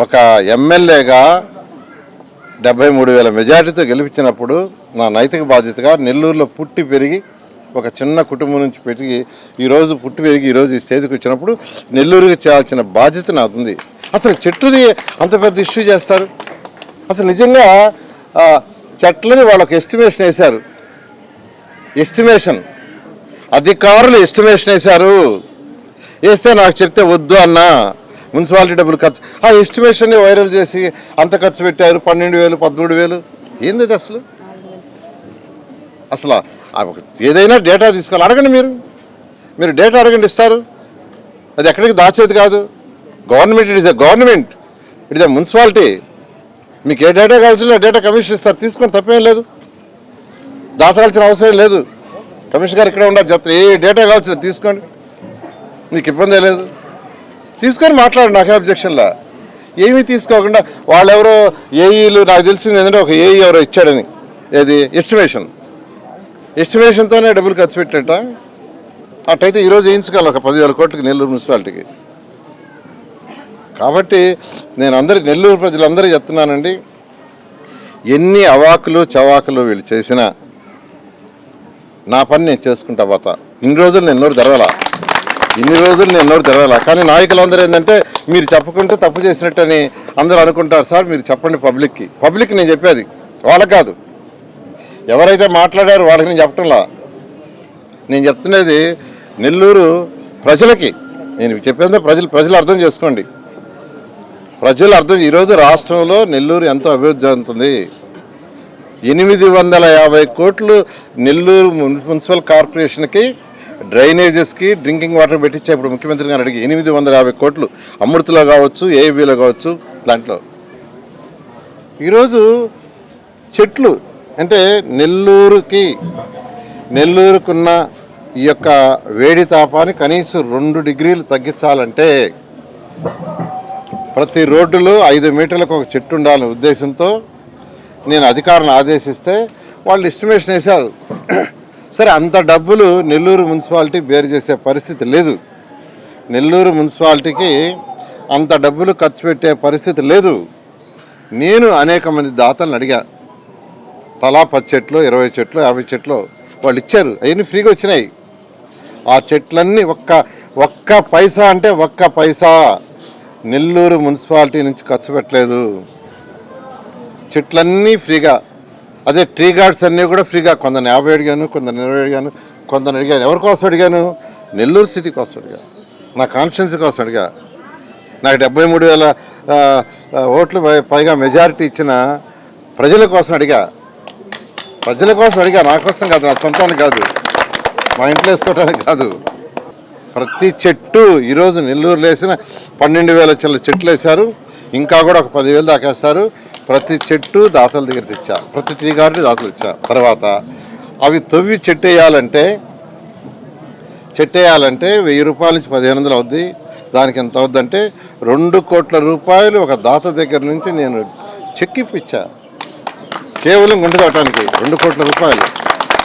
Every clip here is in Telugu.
ఒక ఎమ్మెల్యేగా 73,000 మెజార్టీతో గెలిపించినప్పుడు నా నైతిక బాధ్యతగా నెల్లూరులో పుట్టి పెరిగి ఒక చిన్న కుటుంబం నుంచి పెరిగి ఈరోజు పుట్టి పెరిగి ఈరోజు ఈ స్టేజ్కి వచ్చినప్పుడు నెల్లూరుకి చేయాల్సిన బాధ్యత నాకు ఉంది. అసలు చెట్టుని అంత పెద్ద ఇష్యూ చేస్తారు? అసలు నిజంగా చెట్లని వాళ్ళకి ఎస్టిమేషన్ వేశారు. ఎస్టిమేషన్ అధికారులు ఎస్టిమేషన్ వేశారు. వేస్తే నాకు చెప్తే వద్దు అన్నా మున్సిపాలిటీ డబ్బులు ఖర్చు, ఆ ఎస్టిమేషన్ని వైరల్ చేసి అంత ఖర్చు పెట్టారు 12,000 13,000. ఏంది అసలు? అసలు ఏదైనా డేటా తీసుకోవాలి. అడగండి, మీరు డేటా అడగండి, ఇస్తారు. అది ఎక్కడికి దాచేది కాదు. Government it is a government, it is a municipality. మీకు ఏ డేటా కావాల్సిన డేటా కమిషన్ ఇస్తారు, తీసుకొని తప్పేం లేదు. దాచాల్సిన అవసరం లేదు. కమిషనర్ గారు ఇక్కడే ఉండాలి, చెప్తారు ఏ డేటా కావాల్సిన తీసుకోండి, మీకు ఇబ్బంది లేదు, తీసుకొని మాట్లాడండి. నాకే అబ్జెక్షన్లా. ఏమీ తీసుకోకుండా వాళ్ళెవరో ఏఈలు, నాకు తెలిసింది ఏంటంటే ఒక ఏఈ ఎవరో ఇచ్చాడని, ఏది ఎస్టిమేషన్తోనే డబ్బులు ఖర్చు పెట్టేట. అట్టయితే ఈరోజు వేయించుకోవాలి ఒక 10,000 కోట్లకి నెల్లూరు మున్సిపాలిటీకి. కాబట్టి నేను నెల్లూరు ప్రజలందరూ చెప్తున్నానండి, ఎన్ని అవాకులు చవాకులు వీళ్ళు చేసినా నా పని నేను చేసుకుంటా పోతా. ఇన్ని రోజులు నేను నోరు తెరవాలా. కానీ నాయకులందరూ ఏంటంటే మీరు చెప్పకుంటే తప్పు చేసినట్టని అందరూ అనుకుంటారు. సార్ మీరు చెప్పండి పబ్లిక్కి నేను చెప్పేది, వాళ్ళకి కాదు. ఎవరైతే మాట్లాడారో వాళ్ళకి నేను చెప్పటంలా. నేను చెప్తున్నది నెల్లూరు ప్రజలకి. నేను చెప్పేది ప్రజలు అర్థం చేసుకోండి. ఈరోజు రాష్ట్రంలో నెల్లూరు ఎంతో అభివృద్ధి చెందుతుంది. 850 కోట్లు నెల్లూరు మున్సిపల్ కార్పొరేషన్కి డ్రైనేజెస్కి డ్రింకింగ్ వాటర్ పెట్టించే ఇప్పుడు ముఖ్యమంత్రి గారు అడిగి 850 కోట్లు అమృతలో కావచ్చు, ఏబీలో కావచ్చు. దాంట్లో ఈరోజు చెట్లు అంటే నెల్లూరుకున్న ఈ యొక్క వేడి తాపాన్ని కనీసం 2 డిగ్రీలు తగ్గించాలంటే ప్రతి రోడ్డులో 5 మీటర్లకు ఒక చెట్టు ఉండాలనే ఉద్దేశంతో నేను అధికారులను ఆదేశిస్తే వాళ్ళు ఎస్టిమేషన్ వేశారు. సరే, అంత డబ్బులు నెల్లూరు మున్సిపాలిటీ బేర్ చేసే పరిస్థితి లేదు. నెల్లూరు మున్సిపాలిటీకి అంత డబ్బులు ఖర్చు పెట్టే పరిస్థితి లేదు. నేను అనేక మంది దాతలను అడిగా, తలా 10 చెట్లు 20 చెట్లు 50 చెట్లు వాళ్ళు ఇచ్చారు. అవన్నీ ఫ్రీగా వచ్చినాయి. ఆ చెట్లన్నీ ఒక్క పైసా అంటే ఒక్క పైసా నెల్లూరు మున్సిపాలిటీ నుంచి ఖర్చు పెట్టలేదు. చెట్లన్నీ ఫ్రీగా. అదే ట్రీ గార్డ్స్ అన్నీ కూడా ఫ్రీగా. కొందరు 50 అడిగాను, కొందరు 20 అడిగాను, కొందరు అడిగాను. ఎవరి కోసం అడిగాను? నెల్లూరు సిటీ కోసం అడిగా, నా కాన్స్టిట్యున్సీ కోసం అడిగా. నాకు 73,000 ఓట్లు పైగా మెజారిటీ ఇచ్చిన ప్రజల కోసం అడిగా. నా కోసం కాదు, నా సొంతానికి కాదు, మా ఇంట్లో వేసుకోవడానికి కాదు. ప్రతి చెట్టు ఈరోజు నెల్లూరులో వేసిన 12,000 చెట్లు వేశారు. ఇంకా కూడా ఒక 10,000 దాకా వేస్తారు. ప్రతి చెట్టు దాతల దగ్గర తెచ్చా, ప్రతి ట్రీ గార్డెన్ దాతలు ఇచ్చా. తర్వాత అవి తవ్వి చెట్టేయాలంటే 1,000 రూపాయల నుంచి 1,500 అవుద్ది. దానికి ఎంత అవుద్దంటే 2 కోట్ల రూపాయలు ఒక దాత దగ్గర నుంచి నేను చెక్ ఇప్పించా. కేవలం గుంట తవ్వటానికి 2 కోట్ల రూపాయలు.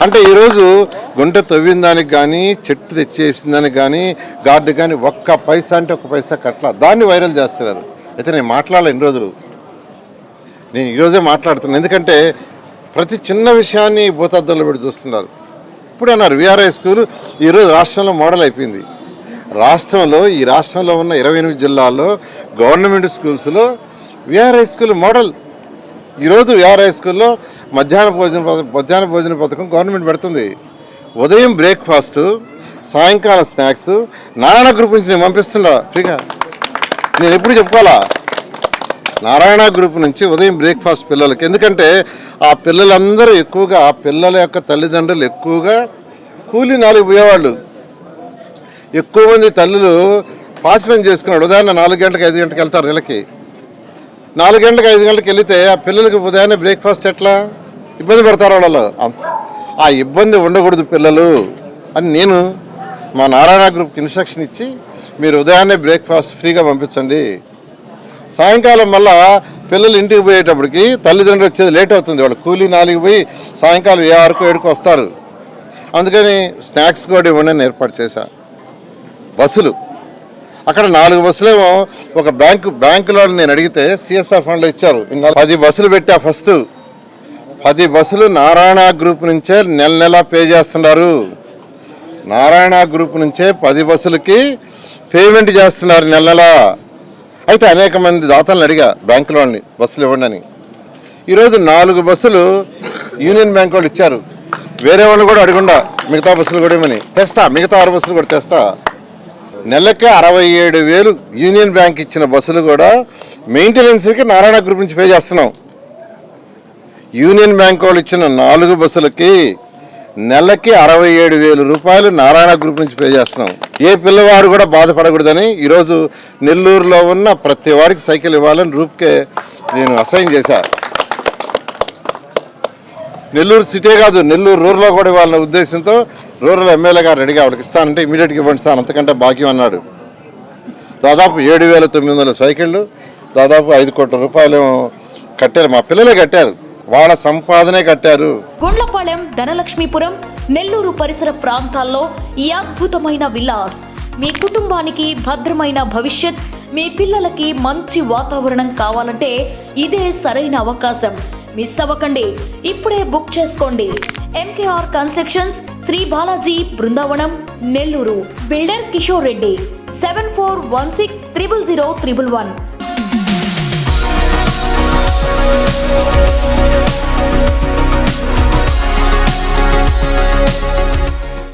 అంటే ఈరోజు గుంట తవ్విన దానికి కానీ, చెట్టు తెచ్చేసిన దానికి కానీ, గార్డు కానీ ఒక్క పైసా అంటే ఒక్క పైసా కట్ల. దాన్ని వైరల్ చేస్తున్నారు. అయితే నేను మాట్లాడాలి ఇన్ని రోజులు, నేను ఈరోజే మాట్లాడుతున్నాను. ఎందుకంటే ప్రతి చిన్న విషయాన్ని భూతద్దంలో పెట్టి చూస్తున్నారు. ఇప్పుడు అన్నారు విఆర్ఐ స్కూల్ ఈరోజు రాష్ట్రంలో మోడల్ అయిపోయింది. ఈ రాష్ట్రంలో ఉన్న 28 జిల్లాల్లో గవర్నమెంట్ స్కూల్స్లో విఆర్ఐ స్కూల్ మోడల్. ఈరోజు విఆర్ఐ స్కూల్లో మధ్యాహ్న భోజన పథకం గవర్నమెంట్ పెడుతుంది. ఉదయం బ్రేక్ఫాస్టు, సాయంకాలం స్నాక్స్. నారాయణ గ్రూప్ నుంచి నేను పంపిస్తున్నా ఫ్రీగా. నేను ఎప్పుడు చెప్పుకోవాలా? నారాయణ గ్రూప్ నుంచి ఉదయం బ్రేక్ఫాస్ట్ పిల్లలకి. ఎందుకంటే ఆ పిల్లలందరూ ఎక్కువగా, పిల్లల యొక్క తల్లిదండ్రులు ఎక్కువగా కూలీ నాలుగు పోయేవాళ్ళు. ఎక్కువ మంది తల్లులు పాస్ పని చేసుకున్నాడు. ఉదయాన్నే 4 గంటలకు 5 గంటలకు వెళ్తారు నెలకి. 4 గంటలకు 5 గంటలకు వెళితే ఆ పిల్లలకి ఉదయాన్నే బ్రేక్ఫాస్ట్ ఎట్లా ఇబ్బంది పడతారు వాళ్ళు. ఆ ఇబ్బంది ఉండకూడదు పిల్లలు అని నేను మా నారాయణ గ్రూప్కి ఇన్స్ట్రక్షన్ ఇచ్చి, మీరు ఉదయాన్నే బ్రేక్ఫాస్ట్ ఫ్రీగా పంపించండి. సాయంకాలం మళ్ళా పిల్లలు ఇంటికి పోయేటప్పటికి తల్లిదండ్రులు వచ్చేది లేట్ అవుతుంది. వాళ్ళు కూలీ 4కి పోయి సాయంకాలం 6కో 7కో వస్తారు. అందుకని స్నాక్స్ కూడా ఇవ్వండి అని ఏర్పాటు చేశా. బస్సులు అక్కడ 4 బస్సులేమో ఒక బ్యాంకులో నేను అడిగితే సిఎస్ఆర్ ఫండ్లో ఇచ్చారు. 10 బస్సులు పెట్టా. ఫస్ట్ 10 బస్సులు నారాయణ గ్రూప్ నుంచే నెల పే చేస్తున్నారు. నారాయణ గ్రూప్ నుంచే 10 బస్సులకి పేమెంట్ చేస్తున్నారు నెల. అయితే అనేక మంది దాతలను అడిగా బ్యాంకులో బస్సులు ఇవ్వండి అని. ఈరోజు 4 బస్సులు యూనియన్ బ్యాంక్ వాళ్ళు ఇచ్చారు. వేరే వాళ్ళు కూడా అడగకుండా మిగతా బస్సులు కూడా ఇవ్వమని తెస్తా. మిగతా 6 బస్సులు కూడా తెస్తా. నెలకే 67,000 యూనియన్ బ్యాంక్ ఇచ్చిన బస్సులు కూడా మెయింటెనెన్స్కి నారాయణ గ్రూప్ నుంచి పే చేస్తున్నాం. యూనియన్ బ్యాంక్ వాళ్ళు ఇచ్చిన 4 బస్సులకి నెలకి 67,000 రూపాయలు నారాయణ గ్రూప్ నుంచి పే చేస్తున్నాం. ఏ పిల్లవాడు కూడా బాధపడకూడదని ఈరోజు నెల్లూరులో ఉన్న ప్రతి వాడికి సైకిల్ ఇవ్వాలని రూప్కే నేను అసైన్ చేశా. నెల్లూరు సిటీ కాదు, నెల్లూరు రూరల్లో కూడా ఇవ్వాలన్న ఉద్దేశంతో రూరల్ ఎమ్మెల్యే గారు అడిగా వాళ్ళకి ఇస్తానంటే ఇమీడియట్గా ఇవ్వండి సార్, అంతకంటే భాగ్యం అన్నాడు. దాదాపు 7,900 సైకిళ్ళు, దాదాపు 5 కోట్ల రూపాయలు కట్టారు. మా పిల్లలే కట్టారు, వాళ్ళ సంపాదనే కట్టారు. గుండ్లపాలెం, ధనలక్ష్మీపురం, నెల్లూరు పరిసర ప్రాంతాల్లో ఈ అద్భుతమైన విల్లాస్ మీ కుటుంబానికి భద్రమైన భవిష్యత్, మీ పిల్లలకి మంచి వాతావరణం కావాలంటే ఇదే సరైన అవకాశం. మిస్ అవ్వకండి, ఇప్పుడే బుక్ చేసుకోండి. MKR constructions, Shri Balaji, Brindavanam, Nellore. Builder Kishore Reddy. 7416 000 111.